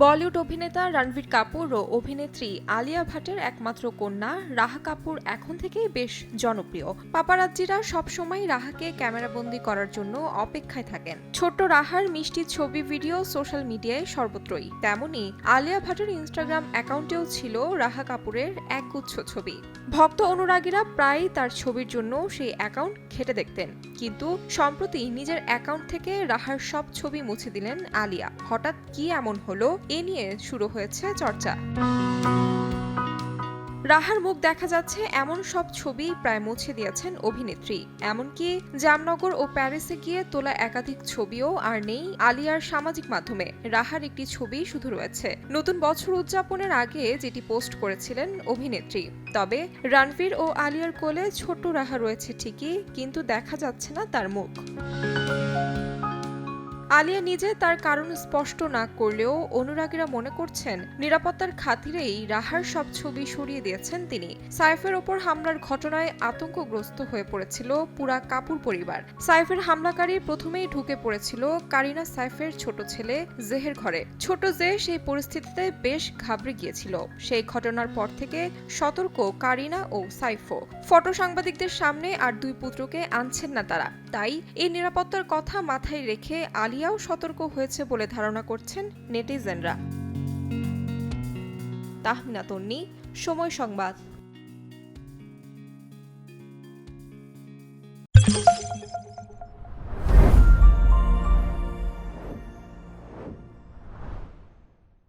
বলিউড অভিনেতা রণবীর কাপুর ও অভিনেত্রী আলিয়া ভাটের একমাত্র কন্যা রাহা কাপুর এখন থেকেই বেশ জনপ্রিয়। পাপারাজ্জিরা সবসময় রাহাকে ক্যামেরাবন্দি করার জন্য অপেক্ষায় থাকেন। ছোট্ট রাহার মিষ্টি ছবি ভিডিও সোশ্যাল মিডিয়ায় সর্বত্রই। তেমনি আলিয়া ভাটের ইনস্টাগ্রাম অ্যাকাউন্টেও ছিল রাহা কাপুরের একগুচ্ছ ছবি। ভক্ত অনুরাগীরা প্রায়ই তার ছবির জন্য সেই অ্যাকাউন্ট ঘেঁটে দেখতেন, কিন্তু সম্প্রতি নিজের অ্যাকাউন্ট থেকে রাহার সব ছবি মুছে দিলেন আলিয়া। হঠাৎ কি এমন হলো, এ নিয়ে শুরু হয়েছে চর্চা। রাহার মুখ দেখা যাচ্ছে এমন সব ছবি প্রায় মুছে দিয়েছেন অভিনেত্রী। এমনকি জামনগর ও প্যারিসে গিয়ে তোলা একাধিক ছবিও আর নেই আলিয়ার সামাজিক মাধ্যমে। রাহার একটি ছবি শুধু রয়েছে, নতুন বছর উদযাপনের আগে যেটি পোস্ট করেছিলেন অভিনেত্রী। তবে রণবীর ও আলিয়ার কোলে ছোট্ট রাহা রয়েছে ঠিকই, কিন্তু দেখা যাচ্ছে না তার মুখ। আলিয়া নিজে তার কারণ স্পষ্ট না করলেও অনুরাগীরা মনে করছেন নিরাপত্তার খাতিরেই রাহার সব ছবি সরিয়ে দিয়েছেন তিনি। সাইফের ওপর হামলার ঘটনায় আতঙ্কগ্রস্ত হয়ে পড়েছিল পুরা কাপুর পরিবার। সাইফের হামলাকারী প্রথমেই ঢুকে পড়েছিল কারিনা সাইফের ছোট ছেলে জেহের ঘরে। ছোট জে সেই পরিস্থিতিতে বেশ ঘাবড়ে গিয়েছিল। সেই ঘটনার পর থেকে সতর্ক কারিনা ও সাইফও। ফটো সাংবাদিকদের সামনে আর দুই পুত্রকে আনছেন না তারা। তাই এই নিরাপত্তার কথা মাথায় রেখে আলিয়াও সতর্ক হয়েছে বলে ধারণা করছেন নেটিজেনরা। তাহমিনা তন্নি, সময় সংবাদ।